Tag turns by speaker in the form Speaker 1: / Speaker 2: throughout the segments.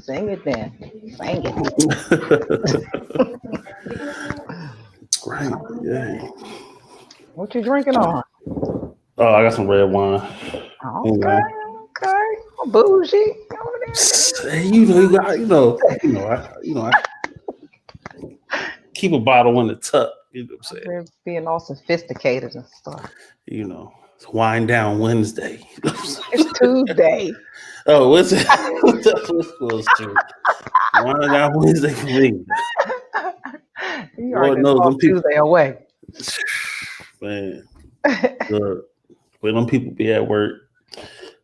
Speaker 1: Sing it then. Sing it.
Speaker 2: Right. Yeah.
Speaker 1: What you drinking on?
Speaker 2: Oh, I got some red wine. You
Speaker 1: Okay,
Speaker 2: know.
Speaker 1: okay. Bougie. Over there.
Speaker 2: Hey, you got, I keep a bottle in the tuck. You know what I'm saying?
Speaker 1: They're being all sophisticated and stuff.
Speaker 2: It's wind down Wednesday.
Speaker 1: It's Tuesday.
Speaker 2: Oh, what's it? That's what's supposed to. Wind down Wednesday for me.
Speaker 1: You already
Speaker 2: Lord
Speaker 1: done
Speaker 2: knows
Speaker 1: throw
Speaker 2: them people.
Speaker 1: Tuesday away.
Speaker 2: Man, look, when them people be at work,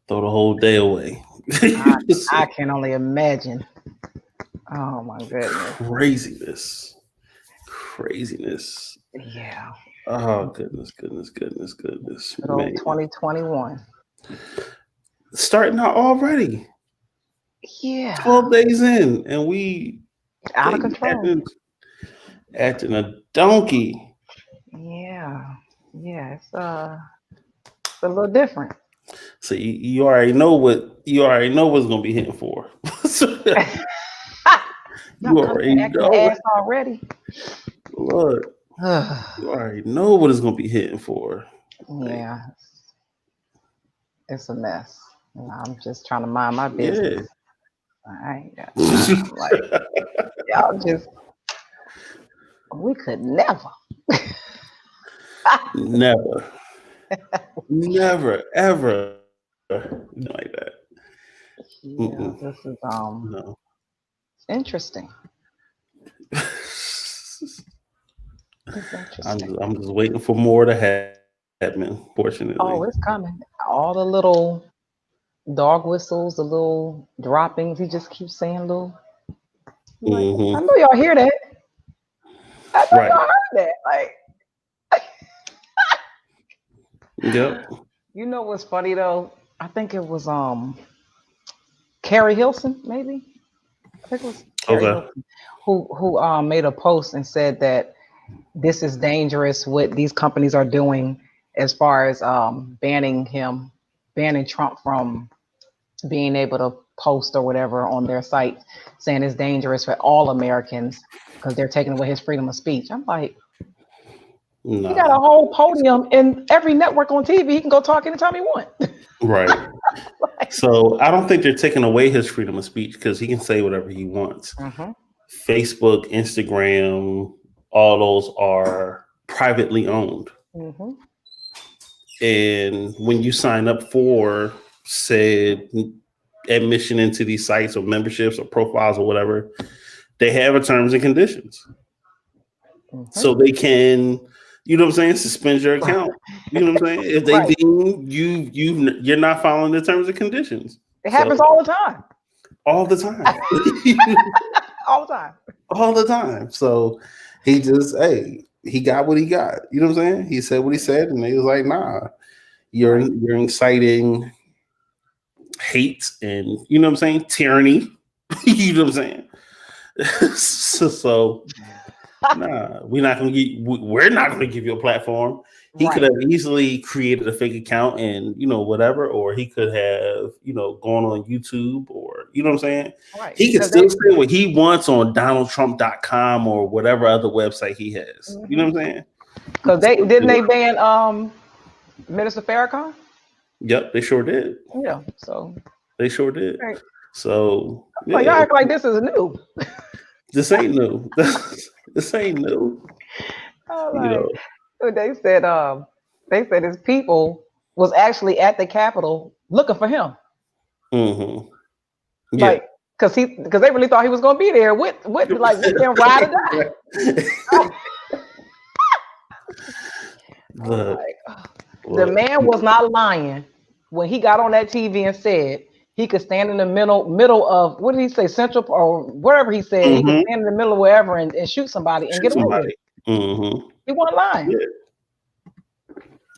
Speaker 2: throw the whole day away.
Speaker 1: I can only imagine. Oh my goodness.
Speaker 2: Craziness.
Speaker 1: Yeah.
Speaker 2: Oh goodness.
Speaker 1: Good
Speaker 2: Man,
Speaker 1: old 2021.
Speaker 2: starting out already.
Speaker 1: Yeah.
Speaker 2: 12 days in, and we
Speaker 1: Out of control.
Speaker 2: acting a donkey.
Speaker 1: Yeah. Yeah. It's a little different.
Speaker 2: So you already know what's gonna be hitting for. You already know.
Speaker 1: Ass already.
Speaker 2: Look, you already know what it's gonna be hitting for.
Speaker 1: Yeah. It's a mess. I'm just trying to mind my business. I ain't got time. Like y'all just we could never.
Speaker 2: never, ever like that.
Speaker 1: Yeah, this is
Speaker 2: No.
Speaker 1: interesting. It's interesting.
Speaker 2: I'm just waiting for more to happen. Fortunately.
Speaker 1: Oh, it's coming. All the little dog whistles, the little droppings. He just keeps saying little. Like, I know y'all hear that. I know y'all heard that. Like,
Speaker 2: yep.
Speaker 1: You know what's funny though? I think it was Carrie Hilson, maybe. I think it was Carrie Hilson, who made a post and said that this is dangerous what these companies are doing as far as banning Trump from being able to post or whatever on their site, saying it's dangerous for all Americans because they're taking away his freedom of speech. I'm like,
Speaker 2: no.
Speaker 1: He got a whole podium in every network on TV. He can go talk anytime he wants.
Speaker 2: Right. So I don't think they're taking away his freedom of speech because he can say whatever he wants. Facebook, Instagram, all those are privately owned. And when you sign up for said admission into these sites or memberships or profiles or whatever, they have a terms and conditions. So they can, you know what I'm saying, suspend your account. You know what I'm saying? If they deem you're not following the terms and conditions.
Speaker 1: It happens all the time.
Speaker 2: All the time.
Speaker 1: All the time.
Speaker 2: All the time. So he just, he got what he got. You know what I'm saying? He said what he said, and he was like, nah, you're inciting hate and, you know what I'm saying, tyranny. You know what I'm saying? so nah, we're not gonna give you a platform. He could have easily created a fake account and, whatever, or he could have, gone on YouTube or, you know what I'm saying? Right. He could still say what he wants on DonaldTrump.com or whatever other website he has. You know what I'm saying?
Speaker 1: Because they ban Minister Farrakhan?
Speaker 2: Yep, they sure did.
Speaker 1: Yeah, so
Speaker 2: they sure did. Right. So
Speaker 1: y'all act like this is new.
Speaker 2: This ain't new. This ain't new.
Speaker 1: They said his people was actually at the Capitol looking for him.
Speaker 2: Yeah.
Speaker 1: Like, because they really thought he was gonna be there with them ride or die. The man was not lying when he got on that TV and said he could stand in the middle of, what did he say, Central or wherever he said, he could stand in the middle of wherever and shoot somebody and get away with it. He wasn't lying.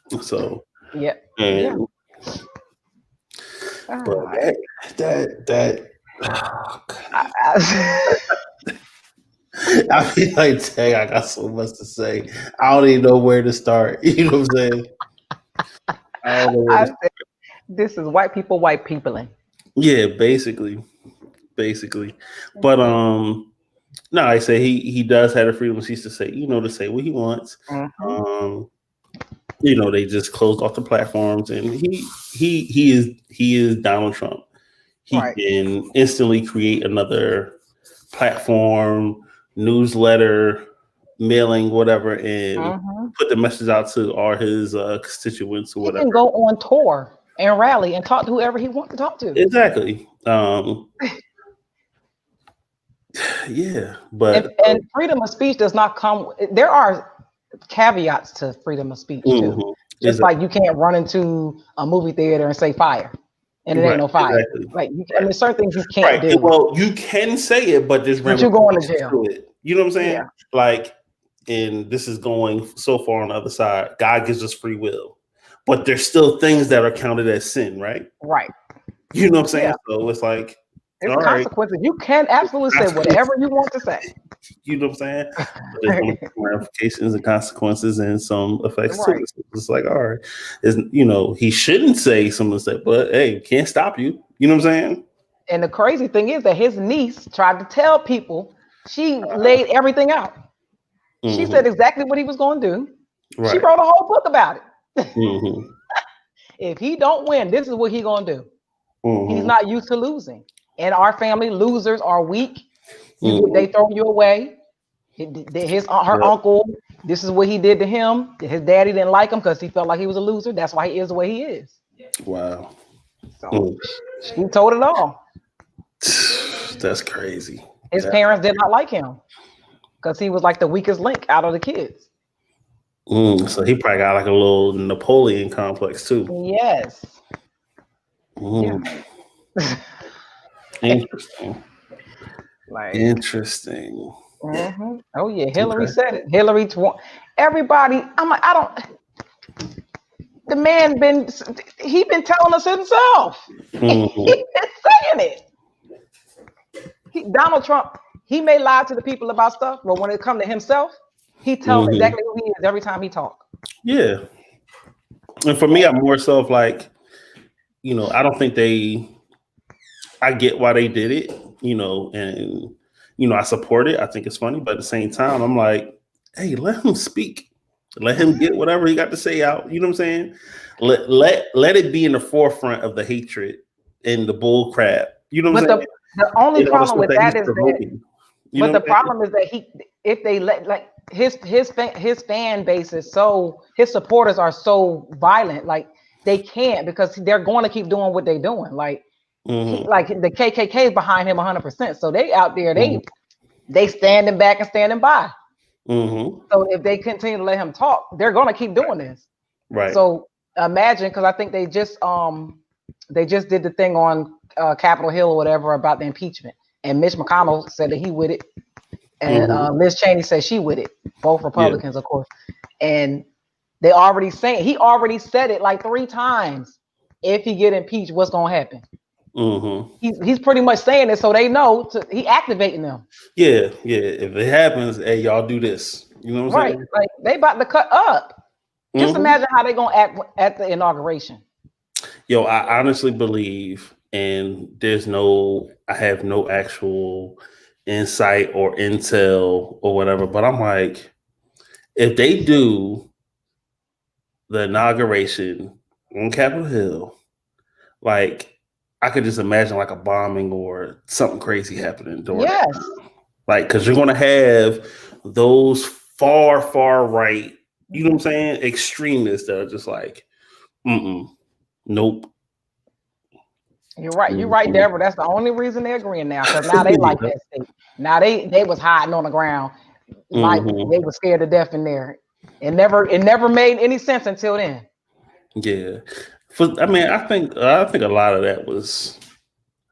Speaker 2: Yeah. So
Speaker 1: yeah.
Speaker 2: But that I feel like, dang, I got so much to say. I don't even know where to start. You know what I'm saying? I don't know where to start.
Speaker 1: This is white people.
Speaker 2: Yeah, basically. basically. But no, I say he does have the freedom of speech to say, to say what he wants.
Speaker 1: Mm-hmm.
Speaker 2: They just closed off the platforms, and he is Donald Trump. He can instantly create another platform, newsletter, mailing, whatever, and put the message out to all his constituents or whatever.
Speaker 1: He can go on tour and rally and talk to whoever he wants to talk to.
Speaker 2: Exactly. Yeah, but
Speaker 1: and freedom of speech does not come. There are caveats to freedom of speech too. Just like you can't run into a movie theater and say fire, and it ain't no fire.
Speaker 2: Exactly.
Speaker 1: Like there's certain things you can't do.
Speaker 2: Well, you can say it, but there's
Speaker 1: you going to jail.
Speaker 2: To it. You know what I'm saying?
Speaker 1: Yeah.
Speaker 2: Like, and this is going so far on the other side. God gives us free will, but there's still things that are counted as sin, right?
Speaker 1: Right.
Speaker 2: You know what I'm saying? Yeah. So it's like
Speaker 1: there's consequences. Right. You can absolutely say whatever you want to say.
Speaker 2: You know what I'm saying? There's ramifications and consequences and some effects too. It's like, all right, he shouldn't say something like that, but hey, can't stop you. You know what I'm saying?
Speaker 1: And the crazy thing is that his niece tried to tell people. She laid everything out. She said exactly what he was going to do. Right. She wrote a whole book about it. If he don't win, this is what he's going to do. He's not used to losing. And our family, losers are weak. They throw you away. Her uncle, this is what he did to him. His daddy didn't like him because he felt like he was a loser. That's why he is the way he is.
Speaker 2: Wow.
Speaker 1: So she told it all.
Speaker 2: That's crazy.
Speaker 1: His parents did not like him because he was like the weakest link out of the kids.
Speaker 2: So he probably got like a little Napoleon complex too.
Speaker 1: Yes.
Speaker 2: Yeah. Interesting. Interesting.
Speaker 1: Oh yeah, Hillary said it. Hillary, everybody. I'm like, I don't. The man been telling us himself. He been saying it. Donald Trump, he may lie to the people about stuff, but when it comes to himself, he tells exactly who he is every time he talks.
Speaker 2: Yeah. And for me, I'm more so of like, I don't think I get why they did it, and I support it. I think it's funny, but at the same time, I'm like, hey, let him speak. Let him get whatever he got to say out. You know what I'm saying? Let it be in the forefront of the hatred and the bull crap. You know what I'm saying?
Speaker 1: The only problem with that is that, but the problem is that if they let, like, his fan base is so, his supporters are so violent, like they can't, because they're going to keep doing what they're doing. Like, like the KKK is behind him 100%. So they out there, they standing back and standing by. So if they continue to let him talk, they're going to keep doing this.
Speaker 2: Right.
Speaker 1: So imagine, because I think they just did the thing on Capitol Hill or whatever about the impeachment, and Mitch McConnell said that he with it, and Liz Cheney said she with it. Both Republicans, of course, and he already said it like 3 times. If he get impeached, what's going to happen? He's pretty much saying it, so they know he activating them.
Speaker 2: Yeah. If it happens, hey, y'all do this. You know what I'm saying?
Speaker 1: Like they about to cut up. Just imagine how they gonna act at the inauguration.
Speaker 2: Yo, I honestly believe, and I have no actual insight or intel or whatever, but I'm like, if they do the inauguration on Capitol Hill, like, I could just imagine like a bombing or something crazy happening during that time. Like, because you're going to have those far right, you know what I'm saying, extremists that are just like, nope.
Speaker 1: You're right, Deborah. That's the only reason they're agreeing now, because now they like that state. Now they was hiding on the ground, like they were scared to death in there. It never made any sense until then.
Speaker 2: Yeah. I think a lot of that was,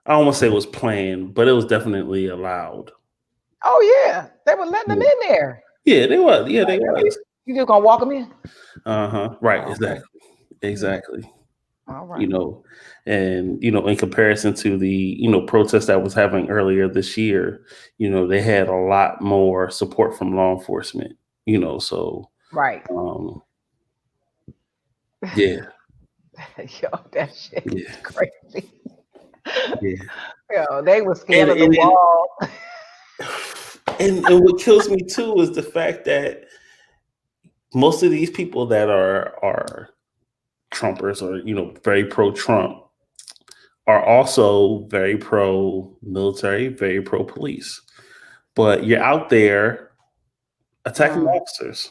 Speaker 2: I don't want to say it was planned, but it was definitely allowed.
Speaker 1: Oh yeah, they were letting them in there.
Speaker 2: Yeah, they was. Yeah, they was.
Speaker 1: You just gonna walk them in?
Speaker 2: Right. Exactly.
Speaker 1: All right.
Speaker 2: And in comparison to the protest that was happening earlier this year, they had a lot more support from law enforcement. So
Speaker 1: right.
Speaker 2: Yeah.
Speaker 1: Yo, that shit is crazy. Yo, they were scared of the wall.
Speaker 2: And what kills me too is the fact that most of these people that are Trumpers or very pro-Trump are also very pro-military, very pro-police. But you're out there attacking officers.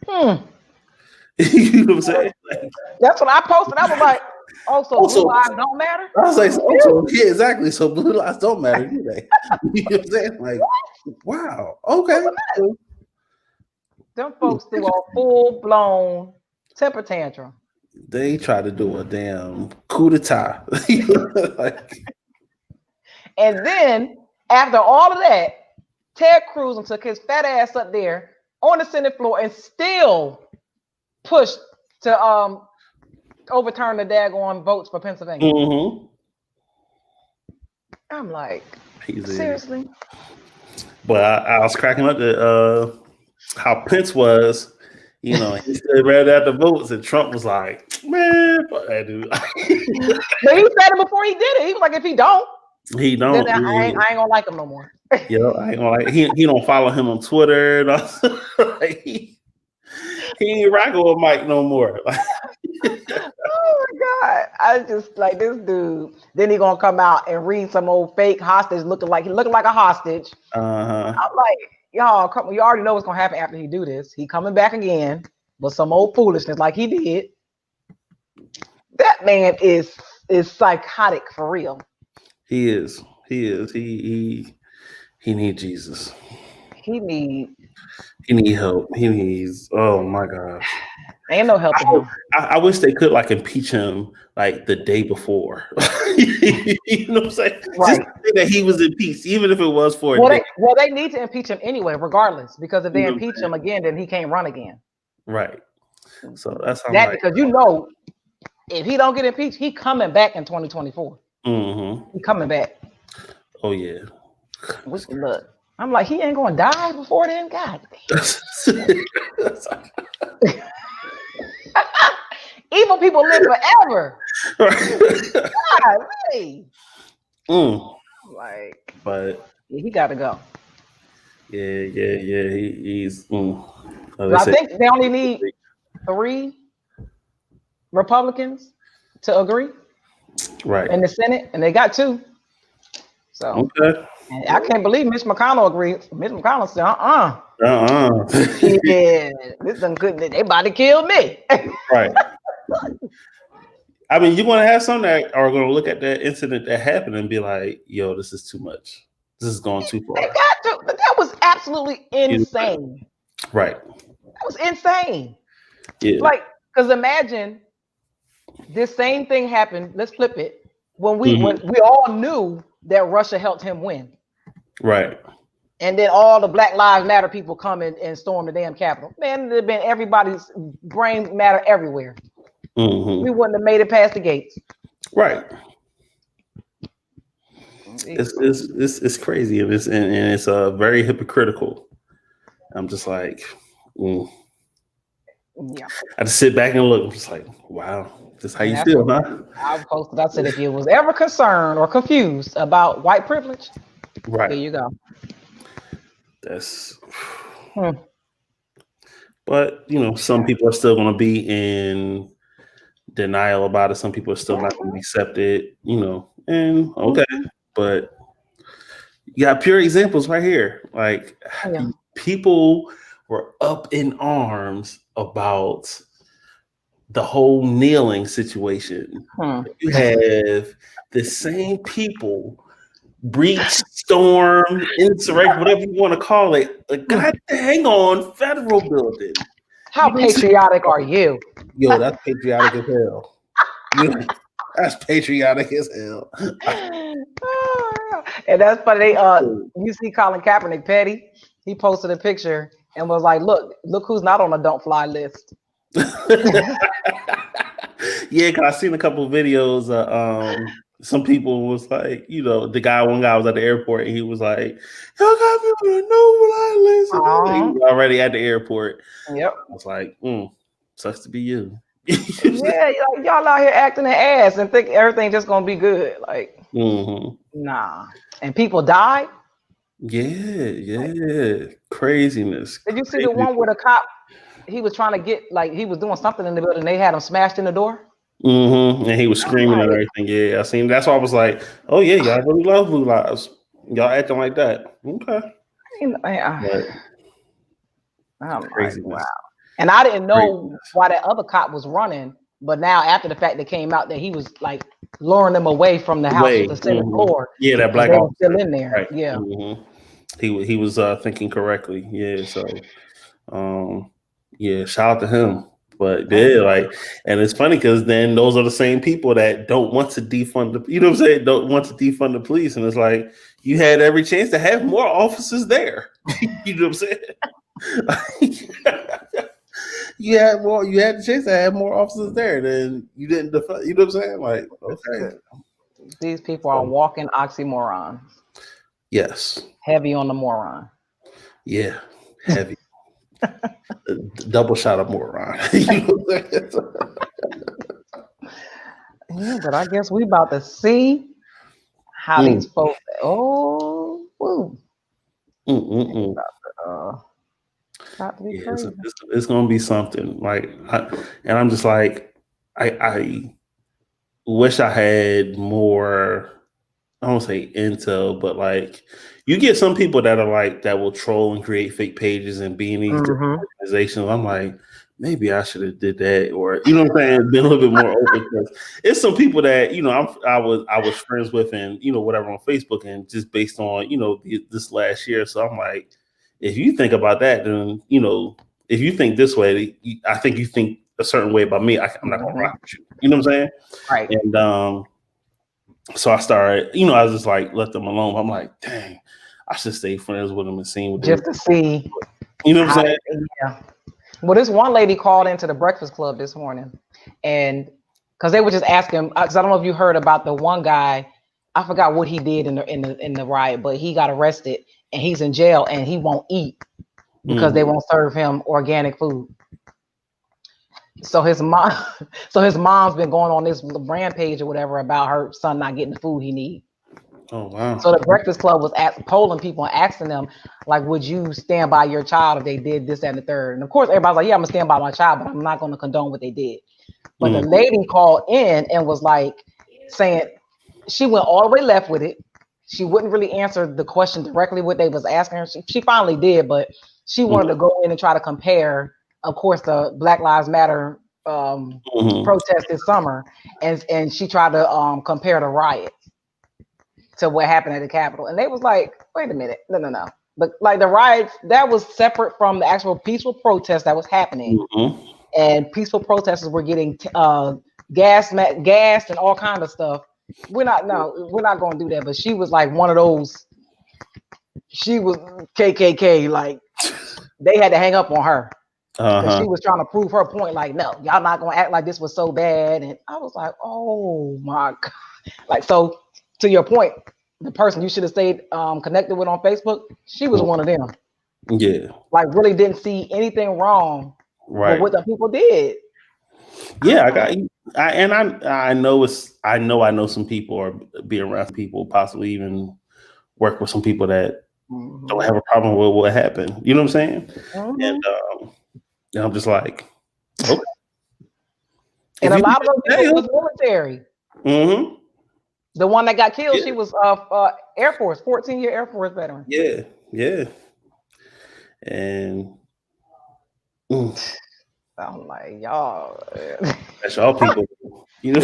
Speaker 2: You know what I'm saying? Like,
Speaker 1: that's what I posted. I was like, so blue lives don't matter?
Speaker 2: I was like, yeah, exactly. So blue lives don't matter, do they? You know what I'm saying? Like, wow. Okay.
Speaker 1: Them folks threw a full-blown temper tantrum.
Speaker 2: They tried to do a damn coup d'etat.
Speaker 1: And then, after all of that, Ted Cruz took his fat ass up there on the Senate floor and still pushed to overturn the daggone votes for Pennsylvania.
Speaker 2: Mm-hmm.
Speaker 1: I'm like, seriously?
Speaker 2: But I was cracking up at how Pence was, he still read out the votes, and Trump was like, man, fuck that dude.
Speaker 1: But he said it before he did it. He was like, if he don't, then I ain't gonna like him no more.
Speaker 2: I ain't gonna like he don't follow him on Twitter and all. Like, he ain't rocking with Mike no more.
Speaker 1: Oh my God. I just like this dude. Then he gonna come out and read some old fake hostage looking like a hostage. I'm like, y'all, you already know what's gonna happen after he do this. He coming back again with some old foolishness like he did. That man is psychotic for real.
Speaker 2: He is. He needs Jesus.
Speaker 1: He need
Speaker 2: help. He needs. Oh my gosh.
Speaker 1: Ain't no help.
Speaker 2: I wish they could like impeach him like the day before. You know what I'm saying?
Speaker 1: Right.
Speaker 2: Just that he was impeached, even if it was for a day.
Speaker 1: Well, they need to impeach him anyway, regardless, because if they impeach him again, then he can't run again.
Speaker 2: Right. So that's how
Speaker 1: because if he don't get impeached, he coming back in 2024. Mm-hmm. He coming back.
Speaker 2: Oh yeah.
Speaker 1: Look, I'm like, he ain't gonna die before then. God damn. Evil people live forever. God, really? Like,
Speaker 2: but
Speaker 1: he got to go.
Speaker 2: Yeah. He's.
Speaker 1: I think they only need 3 Republicans to agree,
Speaker 2: right,
Speaker 1: in the Senate, and they got 2. So
Speaker 2: okay.
Speaker 1: And I can't believe Mitch McConnell agreed. Mitch McConnell said, yeah, this done good. They about to kill me.
Speaker 2: Right. I mean, you're going to have some that are going to look at that incident that happened and be like, yo, this is too much. This is going too far.
Speaker 1: They got to, but that was absolutely insane.
Speaker 2: Right.
Speaker 1: That was insane.
Speaker 2: Yeah.
Speaker 1: Like, because imagine this same thing happened. Let's flip it. When we all knew that Russia helped him win. Right. And then all the Black Lives Matter people come in and storm the damn Capitol. Man, there'd been everybody's brain matter everywhere. We wouldn't have made it past the gates. Right.
Speaker 2: It's crazy and it's very hypocritical. I'm just like,
Speaker 1: yeah.
Speaker 2: I just sit back and look. I'm just like, wow, this is how you feel, huh?
Speaker 1: I posted. I said, if you was ever concerned or confused about white privilege,
Speaker 2: right,
Speaker 1: there you go.
Speaker 2: That's. But some people are still going to be in denial about it. Some people are still not going to accept it. And okay, but you got pure examples right here. Like people were up in arms about the whole kneeling situation. You have the same people breach, storm, insurrection, whatever you want to call it, a god dang on federal building.
Speaker 1: How patriotic are you?
Speaker 2: Yo, that's patriotic as hell. That's patriotic as hell.
Speaker 1: And that's funny. You see Colin Kaepernick, petty. He posted a picture and was like, "Look who's not on the don't fly list."
Speaker 2: Yeah, because I seen a couple of videos. Some people was like, one guy was at the airport and he was like, "Y'all got me on the no fly list." He was already at the airport.
Speaker 1: Yep.
Speaker 2: I was like, sucks to be you.
Speaker 1: Yeah, like y'all out here acting an ass and think everything just gonna be good. Like, nah. And people died.
Speaker 2: Yeah, craziness.
Speaker 1: Did you see the one where the cop he was trying to get like he was doing something in the building? They had him smashed in the door.
Speaker 2: And he was
Speaker 1: I'm
Speaker 2: screaming and
Speaker 1: like,
Speaker 2: everything. Yeah, I seen. That's why I was like, oh yeah, y'all really love Blue Lives. Y'all acting like that. Okay, but
Speaker 1: I'm like, wow.
Speaker 2: craziness.
Speaker 1: And I didn't know
Speaker 2: Craziness.
Speaker 1: why that other cop was running, but now after the fact, it came out that he was like luring them away from the house with the second floor
Speaker 2: Yeah, that
Speaker 1: because
Speaker 2: black
Speaker 1: they were
Speaker 2: officer.
Speaker 1: still in there.
Speaker 2: Right.
Speaker 1: Yeah.
Speaker 2: He was thinking correctly. Yeah. So, yeah. Shout out to him. But yeah, like, and it's funny because then those are the same people that don't want to defund the, you know what I'm saying? Don't want to defund the police, and it's like you had every chance to have more officers there. You know what I'm saying? You had the chance to have more officers there than you didn't defend. You know what I'm saying? Like, okay.
Speaker 1: These people are walking oxymorons.
Speaker 2: Yes.
Speaker 1: Heavy on the moron.
Speaker 2: Yeah. Heavy. Double shot of moron. You know what I'm saying?
Speaker 1: Yeah, but I guess we about to see how these folks. Oh, woo. About to be crazy.
Speaker 2: It's gonna be something. Like, I'm just like, I wish I had more. I don't say intel, but like, you get some people that are like that will troll and create fake pages and be in these different organizations. I'm like, maybe I should have did that, or you know what I'm saying, been a little bit more open. Because it's some people that I was friends with, and whatever on Facebook, and just based on this last year. So I'm like, if you think about that, then if you think this way, I think you think a certain way about me. I'm not gonna rock with you. You know what I'm saying?
Speaker 1: Right.
Speaker 2: And so I started, I was just like, let them alone. I'm like, dang, I should stay friends with them and see what
Speaker 1: just to see.
Speaker 2: You know what I'm saying?
Speaker 1: Yeah. Well, this one lady called into the Breakfast Club this morning, and because they were just asking, because I don't know if you heard about the one guy, I forgot what he did in the riot, but he got arrested and he's in jail and he won't eat because they won't serve him organic food. So his mom's been going on this rampage or whatever about her son not getting the food he needs.
Speaker 2: Oh wow!
Speaker 1: So the Breakfast Club was polling people and asking them, like, would you stand by your child if they did this, that, and the third? And of course, everybody's like, yeah, I'm gonna stand by my child, but I'm not gonna condone what they did. But the lady called in and was like, saying she went all the way left with it. She wouldn't really answer the question directly what they was asking her. She finally did, but she wanted to go in and try to compare, of course, the Black Lives Matter protest this summer, and she tried to compare the riot to what happened at the Capitol. And they was like, wait a minute, no. But like the riots, that was separate from the actual peaceful protest that was happening. And peaceful protesters were getting gassed and all kinds of stuff. We're not going to do that. But she was like one of those, she was KKK, like they had to hang up on her. Because she was trying to prove her point, like, no, y'all not going to act like this was so bad. And I was like, oh my God. Like, so to your point, the person you should have stayed connected with on Facebook, she was one of them.
Speaker 2: Yeah.
Speaker 1: Like, really didn't see anything wrong with what the people did.
Speaker 2: Yeah, I know some people or be around people, possibly even work with some people that don't have a problem with what happened. You know what I'm saying? And I'm just like, okay.
Speaker 1: And a lot of those people was military. The one that got killed, she was Air Force, 14-year Air Force veteran.
Speaker 2: Yeah. And
Speaker 1: I'm like, y'all.
Speaker 2: That's y'all people. You know,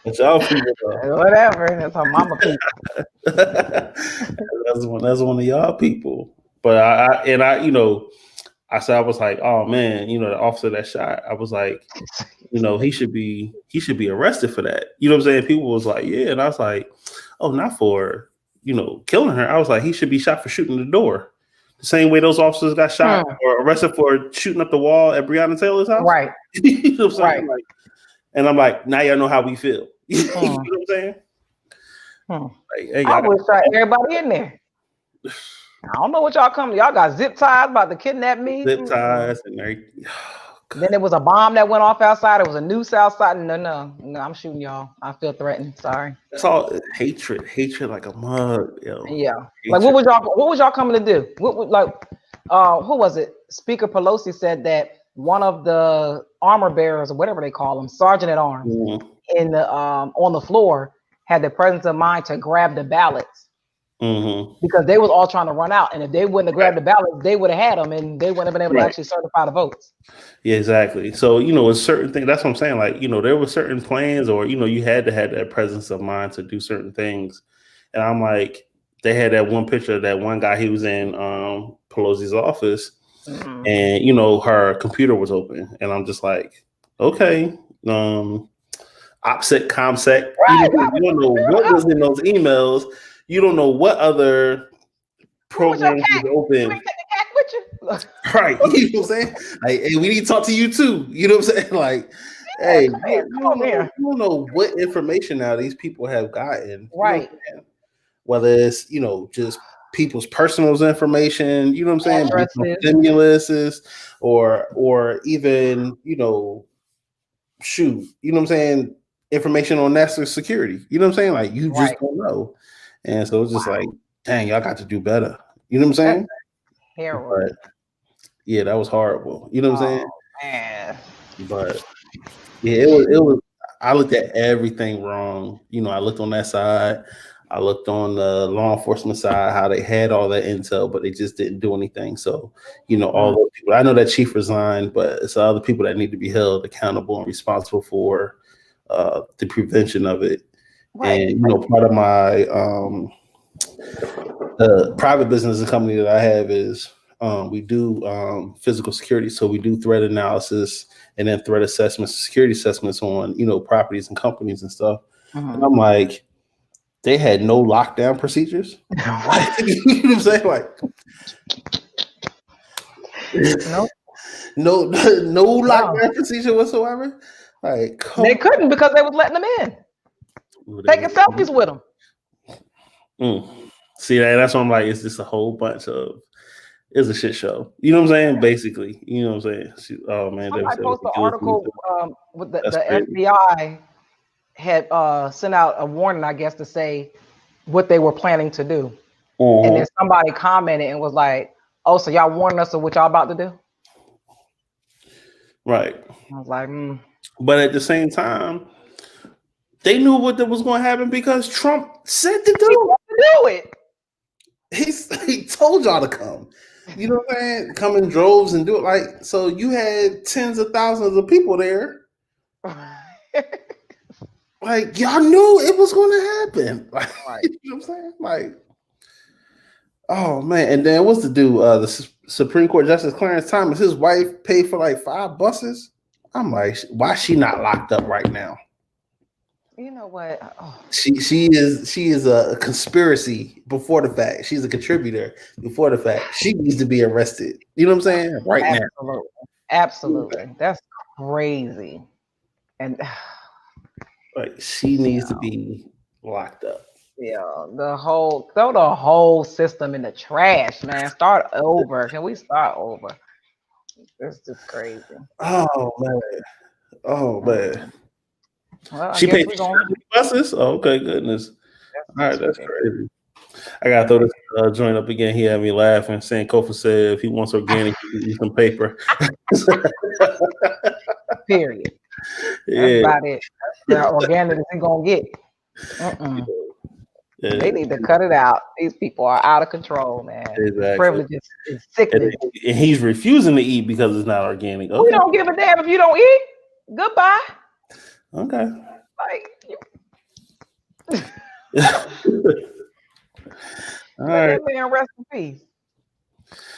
Speaker 2: that's y'all people.
Speaker 1: Whatever. That's our mama people.
Speaker 2: That's one of y'all people. But I said, I was like, oh man, the officer that shot, I was like, he should be arrested for that. You know what I'm saying? People was like, yeah. And I was like, oh, not for, killing her. I was like, he should be shot for shooting the door. The same way those officers got shot or arrested for shooting up the wall at Breonna Taylor's house.
Speaker 1: Right.
Speaker 2: You know what I'm saying? Like, and I'm like, now y'all know how we feel. You know what I'm saying? Like, hey,
Speaker 1: I would try everybody in there. I don't know what y'all come to. Y'all got zip ties about to kidnap me.
Speaker 2: Zip ties and everything. Oh
Speaker 1: Then there was a bomb that went off outside. It was a noose outside. No, I'm shooting y'all. I feel threatened. Sorry.
Speaker 2: It's all hatred like a mug, yo.
Speaker 1: Yeah.
Speaker 2: Hatred.
Speaker 1: Like what was y'all coming to do? Who was it? Speaker Pelosi said that one of the armor bearers or whatever they call them, sergeant at arms, in the on the floor had the presence of mind to grab the ballots. Because they was all trying to run out, and if they wouldn't have grabbed the ballots, they would have had them, and they wouldn't have been able to actually certify the votes.
Speaker 2: Yeah, exactly. So in certain things, that's what I'm saying. Like there were certain plans, or you had to have that presence of mind to do certain things. And I'm like, they had that one picture of that one guy. He was in Pelosi's office, and her computer was open, and I'm just like, okay, OPSEC, ComSec.
Speaker 1: Right.
Speaker 2: You don't know what was in those emails. You don't know what other programs was open. Right. You know what I'm saying? Like, hey, we need to talk to you too. You know what I'm saying? Like, hey, you don't know what information now these people have gotten.
Speaker 1: Right.
Speaker 2: Whether it's, just people's personal information, you know what I'm saying? Stimuluses or even, shoot, you know what I'm saying? Information on national security. You know what I'm saying? Like, you just don't know. And so it's just like, dang, y'all got to do better. You know what I'm saying?
Speaker 1: Terrible.
Speaker 2: But yeah, that was horrible. You know what I'm saying?
Speaker 1: Man.
Speaker 2: But yeah, it was. I looked at everything wrong. I looked on that side. I looked on the law enforcement side, how they had all that intel, but they just didn't do anything. So, all those people. I know that chief resigned, but it's other people that need to be held accountable and responsible for the prevention of it. Right. And part of my private business and company that I have is we do physical security. So we do threat analysis and then threat assessments, security assessments on properties and companies and stuff. And I'm like, they had no lockdown procedures. You know what I'm saying? Like, no lockdown procedure whatsoever. Like,
Speaker 1: they couldn't because they was letting them in. Taking selfies with them.
Speaker 2: See, that's what I'm like. It's just a whole bunch of. It's a shit show. You know what I'm saying? Basically, you know what I'm saying. Oh man,
Speaker 1: I posted an article with the FBI had sent out a warning, I guess, to say what they were planning to do, and then somebody commented and was like, "Oh, so y'all warning us of what y'all about to do?"
Speaker 2: Right.
Speaker 1: I was like,
Speaker 2: But at the same time, they knew what was going to happen because Trump said to do
Speaker 1: it.
Speaker 2: He told y'all to come. You know what I'm saying? Come in droves and do it. Like, so you had tens of thousands of people there. Like, y'all knew it was going to happen. Like, you know what I'm saying? Like, oh man. And then what's the dude? The Supreme Court Justice Clarence Thomas, his wife paid for like 5 buses. I'm like, why is she not locked up right now?
Speaker 1: You know what?
Speaker 2: She is a conspiracy before the fact. She's a contributor before the fact. She needs to be arrested. You know what I'm saying? Right now.
Speaker 1: Absolutely. That's crazy. And
Speaker 2: like she needs to be locked up.
Speaker 1: Yeah, throw the whole system in the trash, man. Start over. Can we start over? It's just crazy.
Speaker 2: Oh man. Well, she paid for buses. Oh, okay, goodness. All right, that's crazy. I gotta throw this joint up again. He had me laughing, saying Kofi said if he wants organic, he can eat some paper.
Speaker 1: Period. That's about it. The organic is he gonna get. Yeah. They need to cut it out. These people are out of control, man.
Speaker 2: Exactly.
Speaker 1: Privilege is sickening.
Speaker 2: And he's refusing to eat because it's not organic. Okay.
Speaker 1: We don't give a damn if you don't eat. Goodbye.
Speaker 2: Okay. All right.
Speaker 1: Man, rest in peace.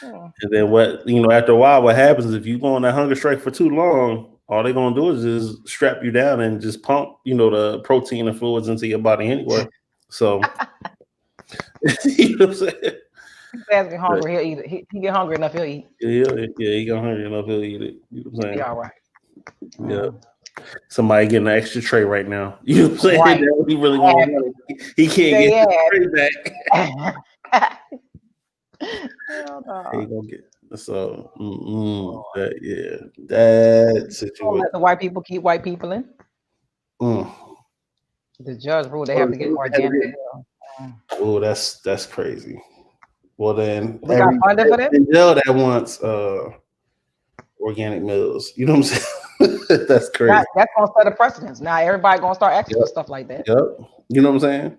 Speaker 2: And then after a while, what happens if you go on that hunger strike for too long? All they're gonna do is just strap you down and just pump, the protein and fluids into your body anyway. So, you know what I'm saying?
Speaker 1: If Dad's get hungry, he'll eat it. He get hungry enough, he'll eat.
Speaker 2: Yeah, he get hungry enough, he'll eat it. You know what I'm saying?
Speaker 1: He'll be all right.
Speaker 2: Yeah. Somebody getting an extra tray right now. You know what I'm saying? Right. He really want he can't get the tray back.
Speaker 1: Hell no.
Speaker 2: So that situation.
Speaker 1: Let the white people keep white people in.
Speaker 2: Mm.
Speaker 1: The judge ruled they have to get organic.
Speaker 2: Oh, that's crazy. Well, then
Speaker 1: We got funding for that.
Speaker 2: jail that wants organic meals. You know what I'm saying? That's crazy.
Speaker 1: That's gonna set a precedence. Now everybody gonna start asking for stuff like that.
Speaker 2: Yep. You know what I'm saying?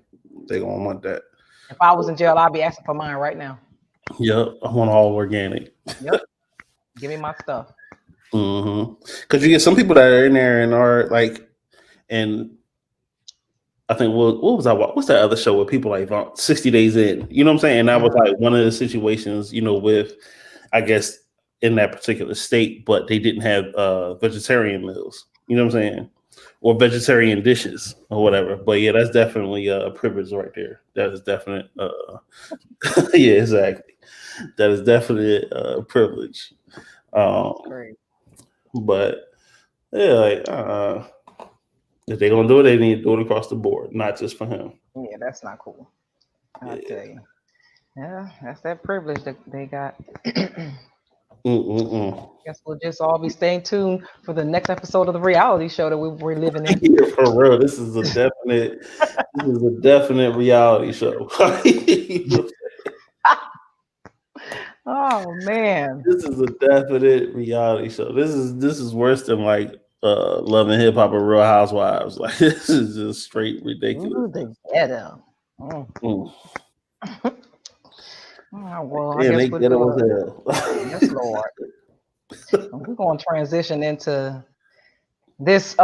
Speaker 2: They gonna want that.
Speaker 1: If I was in jail, I'd be asking for mine right now.
Speaker 2: Yep. I want all organic.
Speaker 1: Yep. Give me my stuff.
Speaker 2: Because you get some people that are in there and are like, and I think what was I? What's that other show where people like 60 days in? You know what I'm saying? And that was like one of the situations, with, I guess, in that particular state, but they didn't have vegetarian meals. You know what I'm saying? Or vegetarian dishes or whatever. But yeah, that's definitely a privilege right there. That is definite. Yeah, exactly. That is definitely a privilege.
Speaker 1: Great.
Speaker 2: But yeah, like if they're gonna do it, they need to do it across the board, not just for him.
Speaker 1: Yeah, that's not cool. I'll tell you. Yeah, that's that privilege that they got. Guess we'll just all be staying tuned for the next episode of the reality show that we're living in.
Speaker 2: Yeah, for real, this is a definite reality show.
Speaker 1: Oh man,
Speaker 2: this is a definite reality show. This is worse than like Love and Hip Hop or Real Housewives. Like this is just straight ridiculous.
Speaker 1: Ooh, the ghetto. Oh, well, I guess we're doing yes, Lord. We're going to transition into this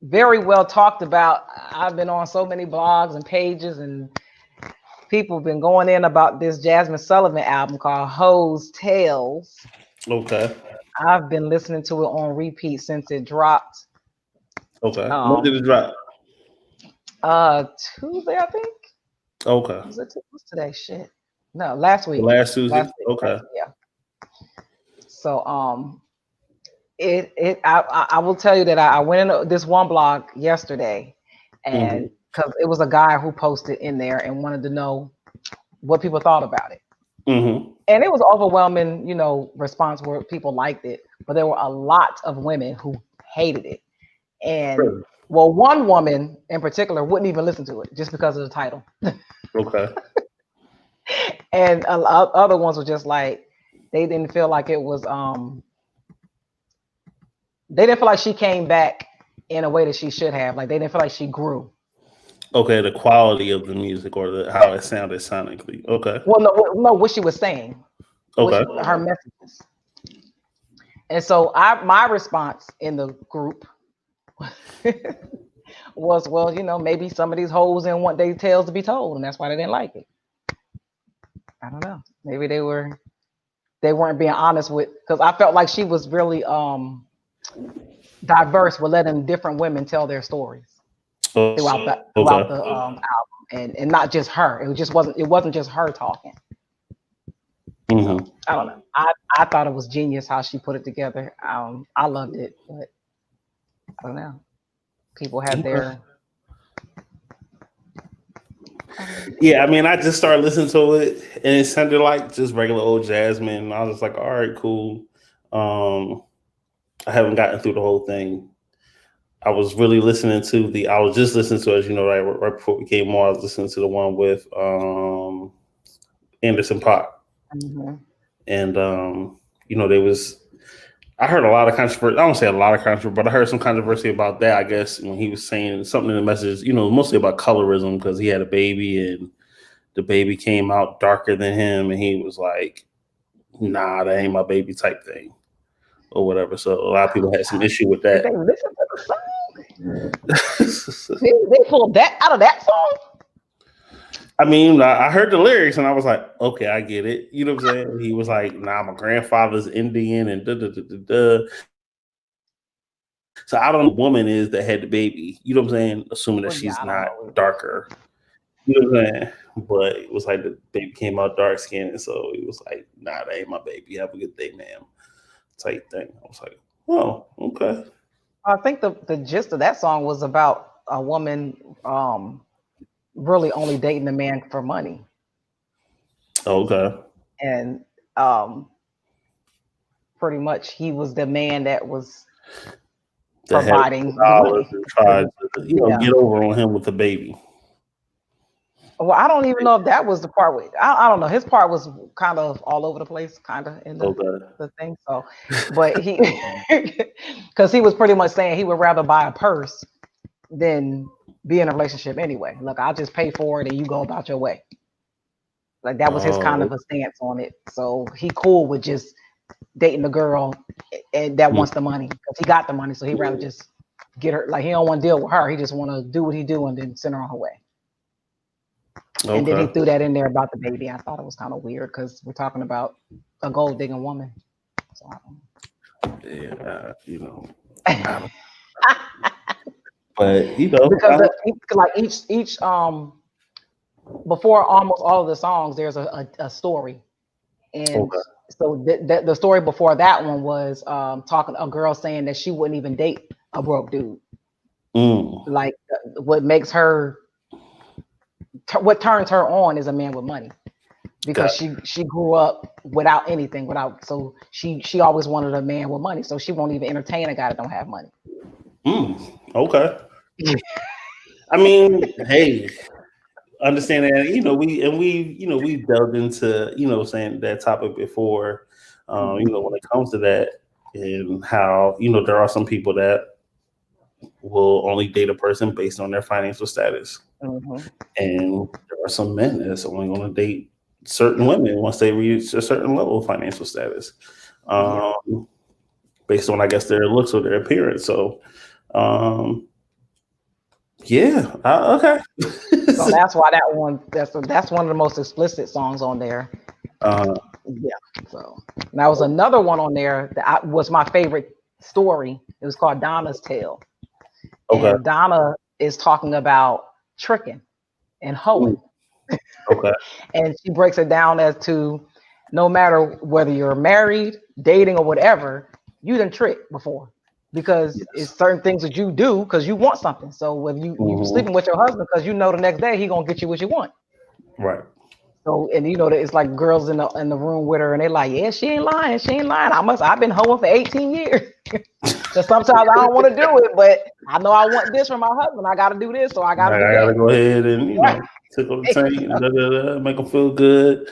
Speaker 1: very well talked about. I've been on so many blogs and pages, and people have been going in about this Jazmine Sullivan album called Heaux Tales.
Speaker 2: Okay.
Speaker 1: I've been listening to it on repeat since it dropped.
Speaker 2: Okay. When did it drop?
Speaker 1: Tuesday, I think.
Speaker 2: Okay.
Speaker 1: What's today? Shit. No, last week.
Speaker 2: Last Tuesday. Okay.
Speaker 1: Yeah. So I will tell you that I went in this one blog yesterday, and because it was a guy who posted in there and wanted to know what people thought about it. And it was overwhelming, response where people liked it, but there were a lot of women who hated it. And well, one woman in particular wouldn't even listen to it just because of the title.
Speaker 2: Okay.
Speaker 1: And other ones were just like, they didn't feel like it was they didn't feel like she came back in a way that she should have. Like they didn't feel like she grew.
Speaker 2: Okay, the quality of the music or how it sounded sonically. Okay.
Speaker 1: Well, no, what she was saying.
Speaker 2: Okay.
Speaker 1: Her messages. And so my response in the group was, well, maybe some of these hoes didn't want their tales to be told, and that's why they didn't like it. I don't know. Maybe they weren't being honest with, because I felt like she was really diverse with letting different women tell their stories throughout the album, and not just her. It wasn't just her talking. So, I don't know. I thought it was genius how she put it together. I loved it, but I don't know. People have their.
Speaker 2: Yeah, I mean, I just started listening to it, and it sounded like just regular old Jazmine. And I was just like, all right, cool. I haven't gotten through the whole thing. I was really listening to I was just listening to, as you know, right before we came on, I was listening to the one with Anderson .Paak. And there was, I heard a lot of controversy. I don't say a lot of controversy, but I heard some controversy about that, I guess, when he was saying something in the message, mostly about colorism, because he had a baby and the baby came out darker than him, and he was like, nah, that ain't my baby type thing or whatever. So a lot of people had some issue with that.
Speaker 1: Did they listen to the song? They pulled that out of that song?
Speaker 2: I mean, I heard the lyrics and I was like, okay, I get it. You know what I'm saying? He was like, nah, my grandfather's Indian and da. So I don't know what woman is that had the baby. You know what I'm saying? Assuming that she's not darker. You know what I'm saying? But it was like the baby came out dark skinned, and so it was like, nah, that ain't my baby. Have a good day, ma'am. Type thing. I was like, oh, okay.
Speaker 1: I think the gist of that song was about a woman really only dating a man for money.
Speaker 2: Okay.
Speaker 1: And pretty much he was the man that was
Speaker 2: That had
Speaker 1: providing the
Speaker 2: dollars
Speaker 1: money.
Speaker 2: and tried to,
Speaker 1: Yeah.
Speaker 2: get over on him with the baby.
Speaker 1: Well, I don't even know if that was the part with, I don't know. His part was kind of all over the place, kind of in the thing. So, but he, because he was pretty much saying he would rather buy a purse than be in a relationship anyway. Look, I'll just pay for it and you go about your way. Like that was his kind of a stance on it. So he cool with just dating a girl and that wants the money because he got the money. So he'd rather just get her. Like he don't want to deal with her. He just want to do what he do and then send her on her way.
Speaker 2: Okay.
Speaker 1: And then he threw that in there about the baby. I thought it was kind of weird because we're talking about a gold digging woman. So I don't know.
Speaker 2: Yeah, but
Speaker 1: because like each before almost all of the songs, there's a story, and so the story before that one was talking a girl saying that she wouldn't even date a broke dude. Like what makes her what turns her on is a man with money because she grew up without anything, so she always wanted a man with money, so she won't even entertain a guy that don't have money.
Speaker 2: Okay. I mean, hey, understand that, we've delved into, saying that topic before, when it comes to that and how, there are some people that will only date a person based on their financial status. And there are some men that's only going to date certain women once they reach a certain level of financial status, based on, I guess, their looks or their appearance. So, okay.
Speaker 1: So that's why that one that's one of the most explicit songs on there. So that was another one on there that was my favorite story. It was called Donna's Tale. And Donna is talking about tricking and hoeing. And she breaks it down as to no matter whether you're married, dating, or whatever, you done tricked before. Because it's certain things that you do because you want something. So whether you sleeping with your husband because the next day he gonna get you what you want.
Speaker 2: Right.
Speaker 1: So and it's like girls in the room with her and they're like, yeah, she ain't lying. I've been hoeing for 18 years. So sometimes I don't want to do it, but I know I want this from my husband. I gotta do this, so I gotta
Speaker 2: go ahead and tickle the tank and make them feel good.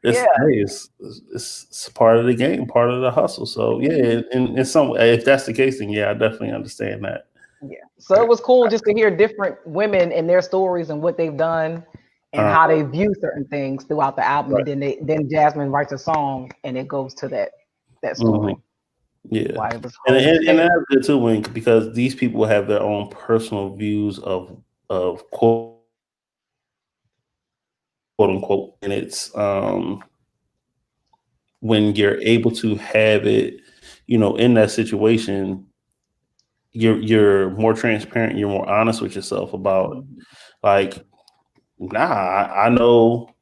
Speaker 2: It's part of the game, part of the hustle. So in some way, if that's the case, then I definitely understand that.
Speaker 1: Yeah. So it was cool just to hear different women and their stories and what they've done and how they view certain things throughout the album. And then Jazmine writes a song and it goes to that story.
Speaker 2: Yeah, and that's good too, because these people have their own personal views of quote unquote, and it's when you're able to have it, in that situation, you're more transparent, you're more honest with yourself about like, I know,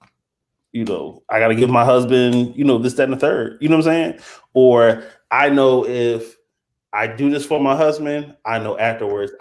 Speaker 2: I got to give my husband, this, that, and the third, you know what I'm saying? Or I know if I do this for my husband, I know afterwards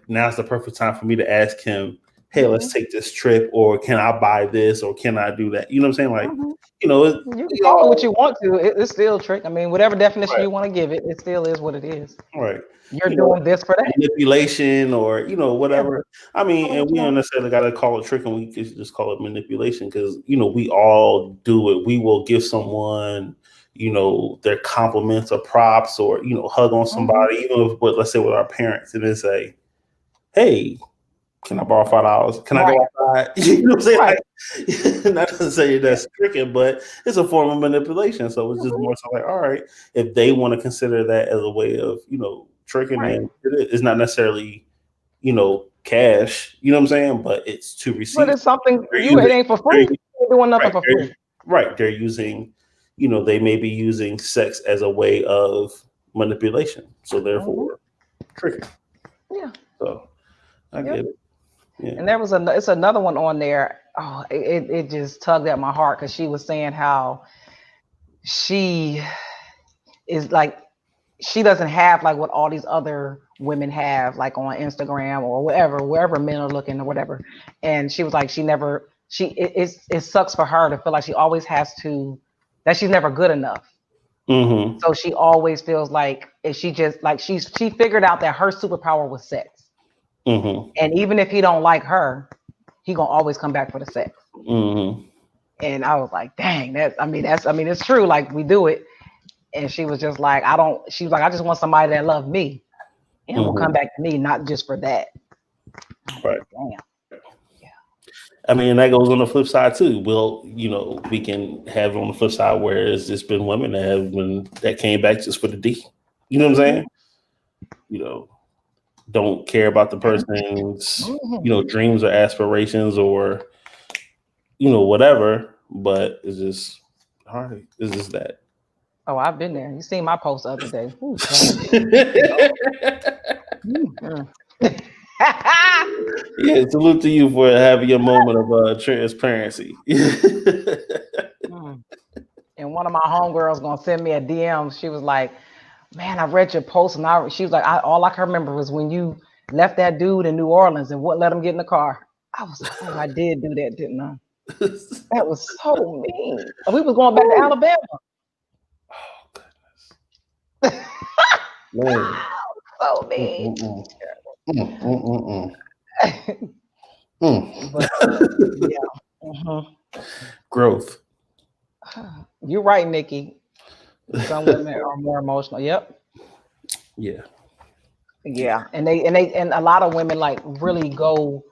Speaker 2: now's the perfect time for me to ask him, hey, let's take this trip, or can I buy this, or can I do that? You know what I'm saying? Like,
Speaker 1: you can call it what you want to. It's still a trick. I mean, whatever definition you want to give it, it still is what it is.
Speaker 2: Right.
Speaker 1: You're doing this for that.
Speaker 2: Manipulation or, whatever. I mean, and we don't necessarily got to call it trick, and we just call it manipulation because, we all do it. We will give someone, their compliments or props or, hug on somebody, even with, let's say with our parents, and then say, hey, can I borrow $5? Can I go outside? You know what I'm saying? Like, not to say that's tricking, but it's a form of manipulation. So it's just more so like, all right, if they want to consider that as a way of, tricking, and it's not necessarily, cash, you know what I'm saying? But it's to receive.
Speaker 1: But it's something it ain't for free. You're doing nothing for free.
Speaker 2: Right. They're using, they may be using sex as a way of manipulation. So therefore, tricking.
Speaker 1: Yeah.
Speaker 2: So I get it. Yeah.
Speaker 1: And it's another one on there. Oh, it just tugged at my heart because she was saying how she is like she doesn't have like what all these other women have like on Instagram or wherever men are looking or whatever. And she was like it sucks for her to feel like she always has to that she's never good enough.
Speaker 2: Mm-hmm.
Speaker 1: So she always feels like if she just like she figured out that her superpower was sex.
Speaker 2: Mm-hmm.
Speaker 1: And even if he don't like her, he gonna always come back for the sex.
Speaker 2: Mm-hmm.
Speaker 1: And I was like, dang, it's true. Like we do it. And she was just like, she was like, I just want somebody that loved me and will come back to me, not just for that.
Speaker 2: Right.
Speaker 1: Damn.
Speaker 2: I mean, that goes on the flip side too. Well, we can have it on the flip side where it's just been women that came back just for the D. You know what I'm saying? Don't care about the person's, dreams or aspirations or, whatever. But it's just, all right, it's just that.
Speaker 1: Oh, I've been there. You seen my post the other day. Ooh,
Speaker 2: yeah, salute to you for having your moment of transparency.
Speaker 1: And one of my homegirls gonna send me a DM. She was like, "Man, I read your post," and she was like, "All I can remember was when you left that dude in New Orleans and wouldn't let him get in the car." I was like, "Oh, I did do that, didn't I?" That was so mean. We was going back to Alabama.
Speaker 2: Oh goodness. Man.
Speaker 1: So mean. But, yeah.
Speaker 2: Growth.
Speaker 1: You're right, Nikki. Some women are more emotional. Yep.
Speaker 2: Yeah.
Speaker 1: Yeah, and a lot of women like really go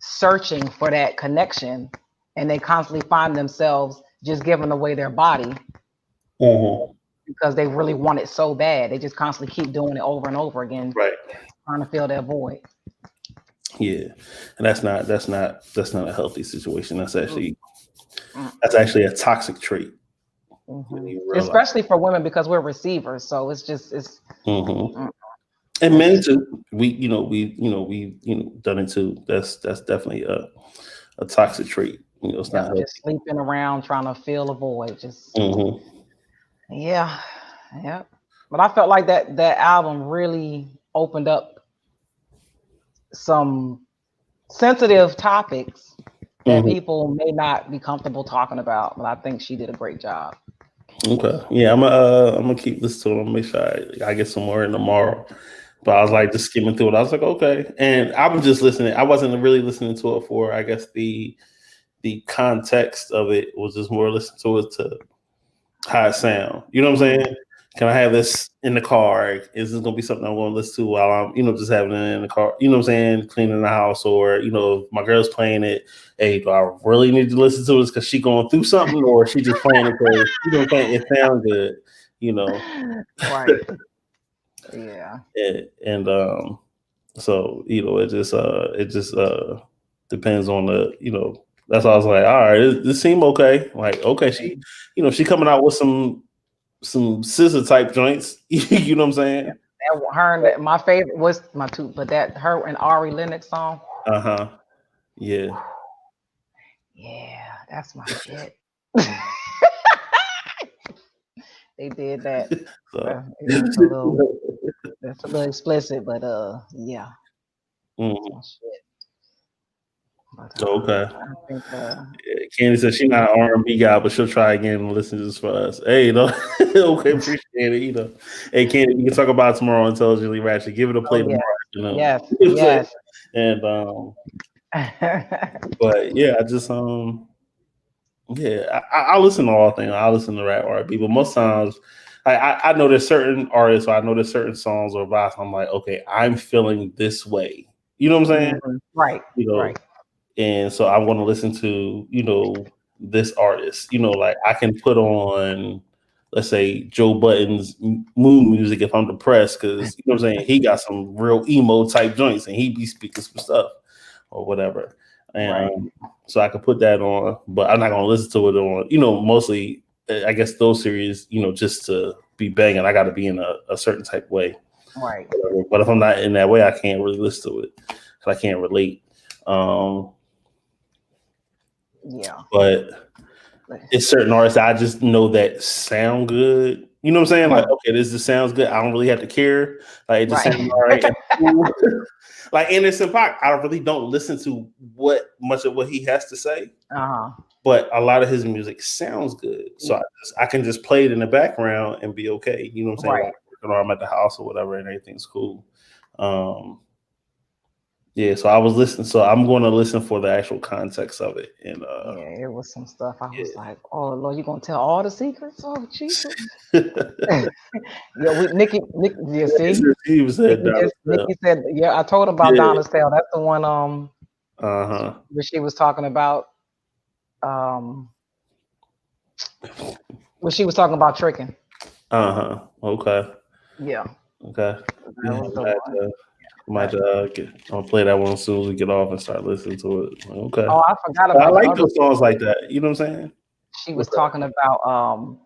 Speaker 1: searching for that connection, and they constantly find themselves just giving away their body because they really want it so bad. They just constantly keep doing it over and over again,
Speaker 2: right?
Speaker 1: Trying to fill that void.
Speaker 2: Yeah, and that's not a healthy situation. That's actually a toxic trait.
Speaker 1: Especially for women because we're receivers, so it's
Speaker 2: and men too. We done it too. That's definitely a toxic trait. It's not healthy.
Speaker 1: Just sleeping around trying to fill a void. Yeah. But I felt like that album really opened up some sensitive topics that people may not be comfortable talking about, but I think she did a great job.
Speaker 2: Okay. Yeah, I'm gonna keep this to it. I'm gonna make sure I get some more in tomorrow. But I was like just skimming through it. I was like, okay. And I'm just listening. I wasn't really listening to it for, I guess, the context of it was just more listening to it to how it sound. You know what I'm saying? Can I have this in the car? Is this gonna be something I'm gonna listen to while I'm, just having it in the car? You know what I'm saying? Cleaning the house, or if my girl's playing it. Hey, do I really need to listen to this because she going through something, or she just playing it because it sounds good?
Speaker 1: Right. Yeah.
Speaker 2: And so it just depends on the That's why I was like, all right, this seemed okay. Like, okay, she coming out with some scissor type joints. You know what I'm saying?
Speaker 1: My favorite was her and Ari Lennox song.
Speaker 2: Yeah.
Speaker 1: Yeah, that's my shit. They did that. So, that's a little explicit, but yeah. That's my shit. But,
Speaker 2: okay.
Speaker 1: I think,
Speaker 2: Candy said she's not an R&B guy, but she'll try again and listen to this for us. Hey, okay, appreciate it. Hey, Candy, we can talk about it tomorrow intelligently ratchet. Give it a play tomorrow.
Speaker 1: Yes.
Speaker 2: And but yeah, I just I listen to all things. I listen to rap R&B, but most times I know there's certain artists, or I know there's certain songs or vibes. I'm like, okay, I'm feeling this way. You know what I'm saying?
Speaker 1: Right. Right.
Speaker 2: And so I want to listen to, this artist, like I can put on, let's say, Joe Budden's mood music if I'm depressed, because, you know what I'm saying, he got some real emo type joints and he be speaking some stuff or whatever. And so I could put that on, but I'm not going to listen to it on, mostly, I guess those series, just to be banging, I got to be in a certain type of way.
Speaker 1: Right.
Speaker 2: Whatever. But if I'm not in that way, I can't really listen to it because I can't relate.
Speaker 1: Yeah.
Speaker 2: But it's certain artists I just know that sound good. You know what I'm saying? Like, okay, this sounds good. I don't really have to care. Like, it just sounds all right. Like Anderson .Paak, I really don't listen to much of what he has to say. But but a lot of his music sounds good. So I can just play it in the background and be okay. You know what I'm saying?
Speaker 1: Right.
Speaker 2: Like working on, I'm at the house or whatever, and everything's cool. Yeah, so I was listening. So I'm going to listen for the actual context of it. And
Speaker 1: yeah, it was some stuff. I was like, oh Lord, you gonna tell all the secrets? Oh Jesus. Yeah, Nikki, yeah, see,
Speaker 2: He said
Speaker 1: Nikki said, yeah, I told him about Donna's Tale. That's the one where she was talking about when she was talking about tricking.
Speaker 2: Okay.
Speaker 1: Yeah.
Speaker 2: Okay.
Speaker 1: That was the one.
Speaker 2: I'll play that one as soon as we get off and start listening to it. Okay.
Speaker 1: Oh, I forgot about.
Speaker 2: I like those songs like that. You know what I'm saying?
Speaker 1: She was talking about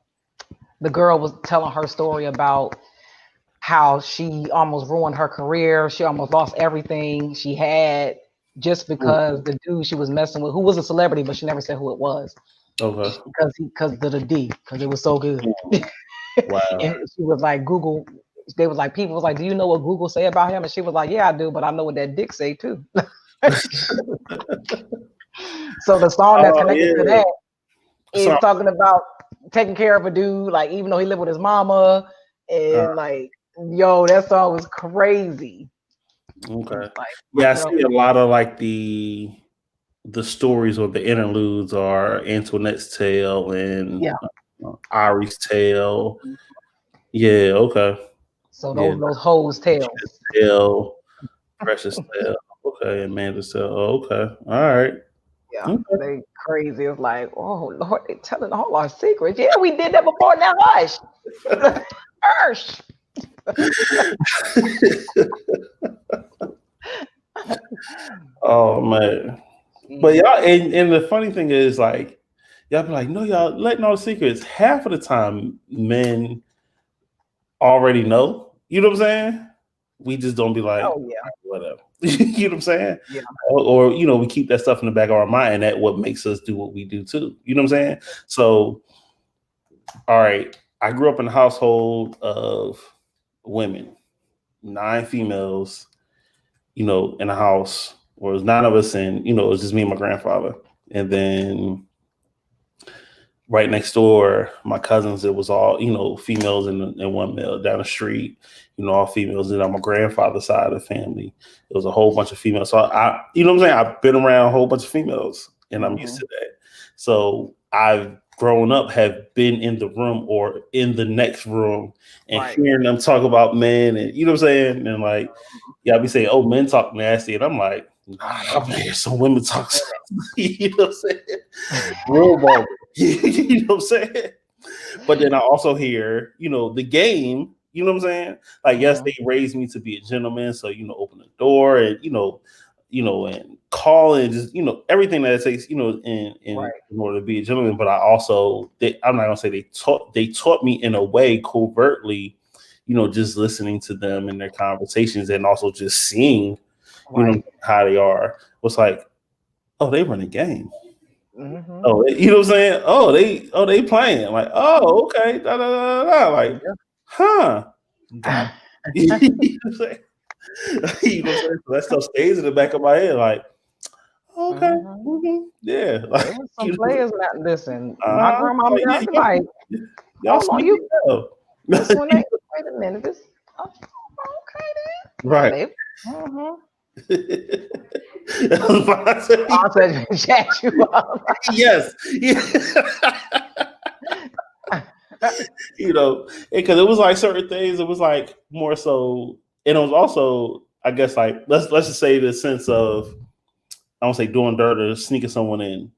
Speaker 1: the girl was telling her story about how she almost ruined her career. She almost lost everything she had just because the dude she was messing with, who was a celebrity, but she never said who it was.
Speaker 2: Okay.
Speaker 1: Because of the D, because it was so good.
Speaker 2: Wow.
Speaker 1: And she was like, Google. They was like, people was like, do you know what Google say about him? And she was like, yeah, I do, but I know what that dick say too. So the song that's connected to that is talking about taking care of a dude, like even though he lived with his mama, and like, yo, that song was crazy.
Speaker 2: Okay. I see a lot of like the stories or the interludes are Antoinette's Tale and Ari's Tale. Yeah, okay.
Speaker 1: So those Heaux
Speaker 2: tales. Precious Tale. Okay, Amanda's Tale. Oh, okay. All right.
Speaker 1: Yeah, they crazy. It's like, oh Lord, they telling all our secrets. Yeah, we did that before. Now hush. Hush.
Speaker 2: Oh man. But y'all, and the funny thing is, like, y'all be like, no, y'all letting all the secrets. Half of the time, men already know. You know what I'm saying? We just don't be like,
Speaker 1: oh yeah,
Speaker 2: whatever. You know what I'm saying?
Speaker 1: Yeah.
Speaker 2: Or we keep that stuff in the back of our mind, and that what makes us do what we do too. You know what I'm saying? So, all right, I grew up in a household of women, 9 females. In a house where it was 9 of us, and it was just me and my grandfather, and then right next door, my cousins, it was all, females and one male. Down the street, all females. And on my grandfather's side of the family, it was a whole bunch of females. So I, you know what I'm saying? I've been around a whole bunch of females, and I'm used to that. So I've grown up, have been in the room or in the next room and hearing them talk about men, and you know what I'm saying? And like, y'all be saying, oh, men talk nasty. And I'm like, I've been hearing some women talk. You know what I'm saying? Real ball. You know what I'm saying? But then I also hear, the game, you know what I'm saying? Like, yes, they raised me to be a gentleman. So, open the door and, and call and just, everything that it takes, in order to be a gentleman. But I also, I'm not going to say they taught me in a way covertly, just listening to them and their conversations, and also just seeing, how they are. Was like, oh, they run a game. Oh, you know what I'm saying? Oh, they playing. Like, oh, okay. Da, da, da, da. Like, huh. Got you know what I'm saying? So that stuff stays in the back of my head. Like, okay. Yeah. Like,
Speaker 1: there was some players not listen. My grandma be like,
Speaker 2: y'all
Speaker 1: on you. This one ain't, wait a minute. This okay then.
Speaker 2: Right.
Speaker 1: I said, jack you up.
Speaker 2: Yes. Because it was like certain things. It was like more so, and it was also, I guess, like let's just say the sense of, I don't say doing dirt or sneaking someone in.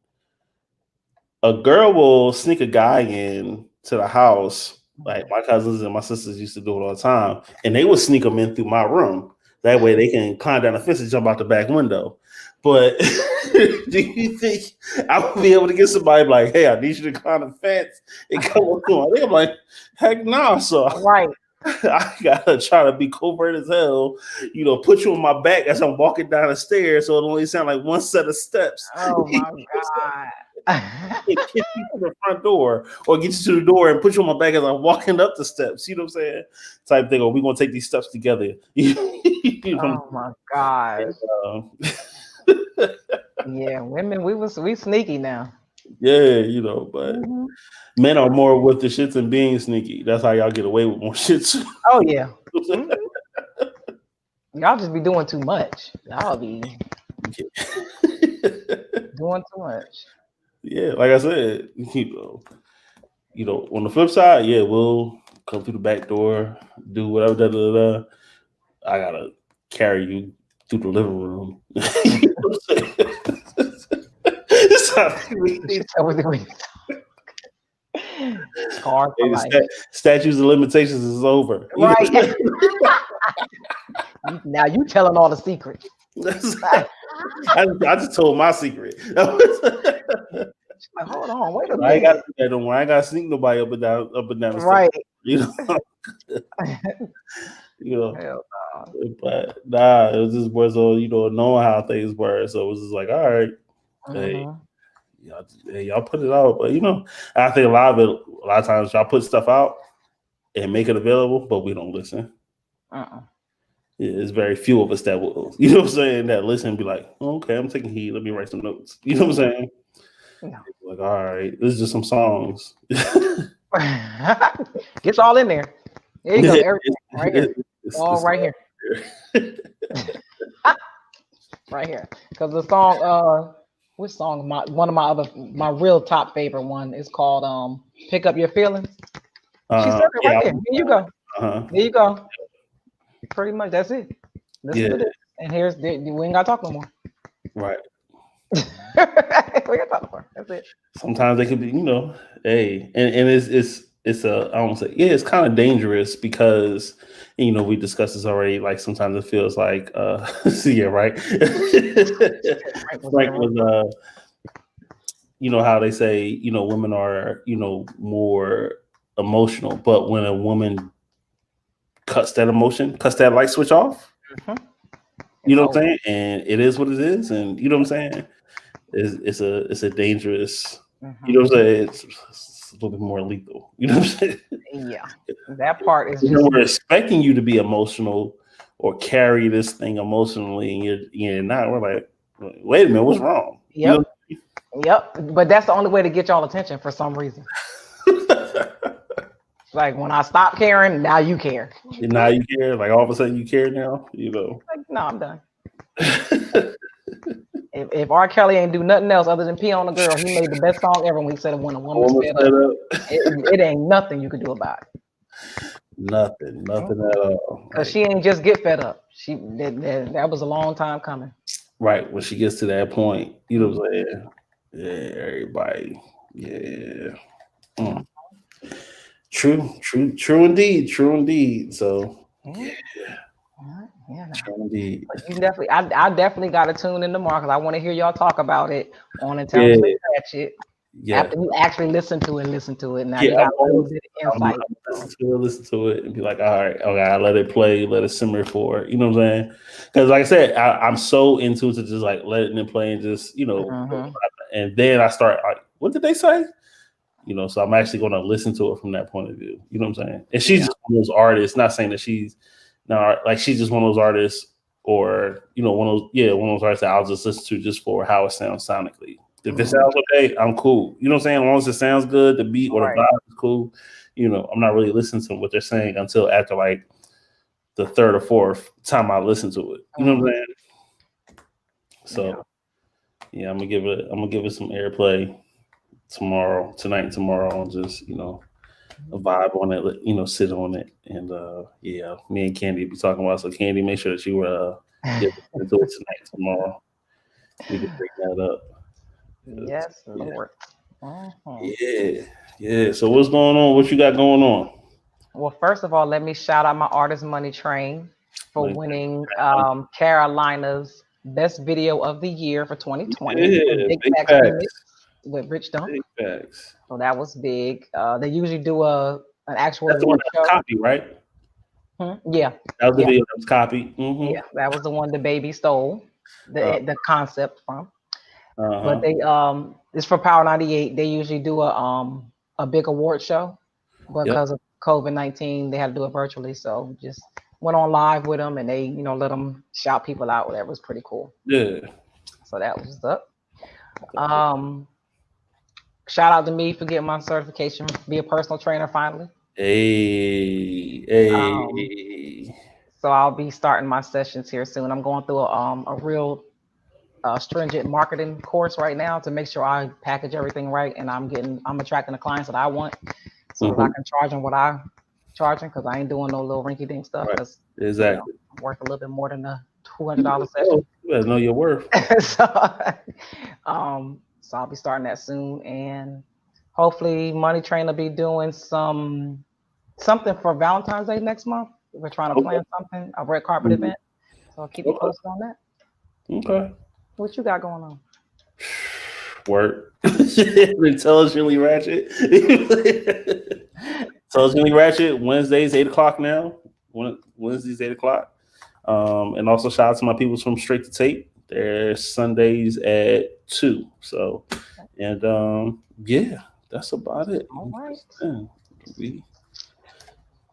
Speaker 2: A girl will sneak a guy in to the house. Like my cousins and my sisters used to do it all the time, and they would sneak them in through my room. That way they can climb down the fence and jump out the back window. But do you think I would be able to get somebody like, hey, I need you to climb the fence and come up to me? I'm like, heck no. So I gotta try to be covert as hell, put you on my back as I'm walking down the stairs, so it only sound like one set of steps.
Speaker 1: Oh my God.
Speaker 2: Get you to the front door or get you to the door and put you on my back as I'm walking up the steps. You know what I'm saying? Type thing. Or we're gonna take these steps together.
Speaker 1: Oh my God. Yeah, women, we sneaky now.
Speaker 2: Yeah, you know, but men are more with the shits and being sneaky. That's how y'all get away with more shits.
Speaker 1: Oh yeah. Y'all just be doing too much. Y'all be doing too much.
Speaker 2: Yeah, like I said, you know, on the flip side, yeah, we'll come through the back door, do whatever. Da, da, da, da. I gotta carry you through the living room. You know what I'm saying?
Speaker 1: Hard for life.
Speaker 2: Statutes of limitations is over.
Speaker 1: Right. Now you telling all the secrets.
Speaker 2: I just told my secret.
Speaker 1: Like, hold on, wait a minute.
Speaker 2: I ain't got to do that no more. I ain't got to sneak nobody up and down the
Speaker 1: right.
Speaker 2: stairs. You know. You know.
Speaker 1: Hell no.
Speaker 2: But nah, it was just more so, you know, knowing how things were. So it was just like, all right, hey, y'all put it out. But you know, I think a lot of times y'all put stuff out and make it available, but we don't listen. It's very few of us that will, you know what I'm saying, that listen and be like, oh, okay, I'm taking heed. Let me write some notes. You know what I'm saying? Yeah. Like, all right, this is just some songs.
Speaker 1: It's all in there. There you go. Everything right here. All right here. Right here. Because the song, which song? One of my real top favorite one is called "Pick Up Your Feelings." She said it right there. Here you go. There you go. Pretty much, that's it. Listen to this. And we ain't gotta talk no more.
Speaker 2: Right.
Speaker 1: We gotta talk no more. That's it.
Speaker 2: Sometimes they could be, you know, hey, and it's I don't say, yeah, it's kind of dangerous because, you know, we discussed this already. Like sometimes it feels like, yeah, right. Frank was, you know how they say, you know, women are, you know, more emotional, but when a woman cuts that light switch off, you know what I'm saying, and it is what it is, and you know what I'm saying, it's a dangerous, you know what I'm saying, it's a little bit more lethal, you know what I'm saying.
Speaker 1: Yeah, that part is
Speaker 2: just, we're expecting you to be emotional or carry this thing emotionally, and you're not. We're like, wait a minute, what's wrong?
Speaker 1: Yep. You know? Yep. But that's the only way to get y'all attention for some reason. Like when I stop caring, now you care.
Speaker 2: Now you care. Like all of a sudden you care now. You know.
Speaker 1: Like, no, I'm done. If R. Kelly ain't do nothing else other than pee on a girl, he made the best song ever when he said when a woman's fed up. It ain't nothing you could do about it.
Speaker 2: Nothing at all.
Speaker 1: Because she ain't just get fed up. That was a long time coming. Right.
Speaker 2: When she gets to that point, you know what I'm saying? Yeah, everybody. Yeah. True indeed. So yeah. True indeed.
Speaker 1: You definitely, I definitely got to tune in tomorrow because I want to hear y'all talk about it on Intelligent Catch It. Yeah. After you actually listen to it, now you got a little bit of insight.
Speaker 2: Listen to it, and be like, all right, okay, I let it play, let it simmer for, you know what I'm saying? Because like I said, I'm so into it to just like letting it play and just, you know, and then I start like, what did they say? You know, so I'm actually going to listen to it from that point of view. You know what I'm saying? And she's just one of those artists. Not saying that she's not like she's just one of those artists, or you know, one of those artists that I'll just listen to just for how it sounds sonically. If it sounds okay, I'm cool. You know what I'm saying? As long as it sounds good, the beat or the vibe is cool. You know, I'm not really listening to what they're saying until after like the third or fourth time I listen to it. You know what I'm saying? So yeah, I'm gonna give it some airplay tonight and tomorrow, and just, you know, a vibe on it, you know, sit on it, and yeah, me and Candy be talking about. So Candy, make sure that you get into it tonight, tomorrow. We can break that up.
Speaker 1: Yes, Lord.
Speaker 2: Yeah. So what's going on? What you got going on?
Speaker 1: Well, first of all, let me shout out my Artist Money Train for winning Carolina's Best Video of the Year for 2020.
Speaker 2: Yeah, big facts.
Speaker 1: With Rich Dump.
Speaker 2: Big facts.
Speaker 1: So that was big. They usually do an actual award show.
Speaker 2: Copy, right?
Speaker 1: Yeah.
Speaker 2: That was the video that was copied.
Speaker 1: Yeah, that was the one the baby stole the concept from. But they it's for Power 98. They usually do a big award show, but because of COVID-19, they had to do it virtually. So just went on live with them, and they, you know, let them shout people out. Whatever, was pretty cool.
Speaker 2: Yeah.
Speaker 1: So that was up. shout out to me for getting my certification, be a personal trainer finally.
Speaker 2: Hey.
Speaker 1: So I'll be starting my sessions here soon. I'm going through a real stringent marketing course right now to make sure I package everything right, and I'm attracting the clients that I want, so that I can charge them what I'm charging, because I ain't doing no little rinky dink stuff.
Speaker 2: Right.
Speaker 1: Because
Speaker 2: Exactly.
Speaker 1: I'm worth a little bit more than a $200 session.
Speaker 2: You better know your worth.
Speaker 1: So I'll be starting that soon, and hopefully Money Train will be doing something for Valentine's Day next month. We're trying to plan something, a red carpet event. So I'll keep you posted on that.
Speaker 2: Okay.
Speaker 1: What you got going on?
Speaker 2: Work. Intelligently Ratchet. Intelligently Ratchet. Wednesdays 8:00 now. Wednesdays 8:00. And also shout out to my people from Straight to Tape. They're Sundays at 2. So, and yeah, that's about it.
Speaker 1: All right.
Speaker 2: We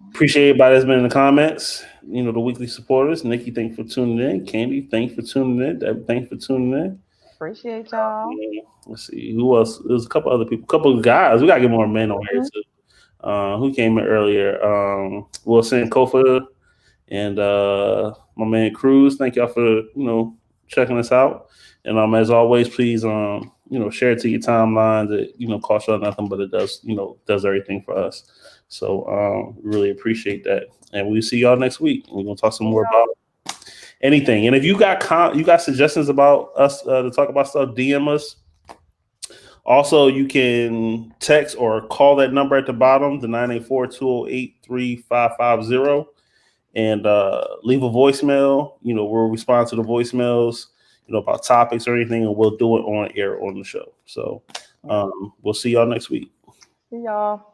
Speaker 2: appreciate everybody that's been in the comments. You know, the weekly supporters. Nikki, thanks for tuning in. Candy, thanks for tuning in. Debbie, thanks for tuning in.
Speaker 1: Appreciate y'all.
Speaker 2: Let's see who else. There's a couple other people, a couple of guys. We gotta get more men on here too. Who came in earlier? Wilson Kofa and my man Cruz. Thank y'all for checking us out. And as always, please share it to your timelines. It costs y'all nothing, but it does does everything for us. So really appreciate that. And we'll see y'all next week. We're gonna talk some more about anything. And if you got suggestions about us to talk about stuff, DM us. Also, you can text or call that number at the bottom, the 984-208-3550, and leave a voicemail. We'll respond to the voicemails, about topics or anything, and we'll do it on air on the show. So we'll see y'all next week.
Speaker 1: See y'all.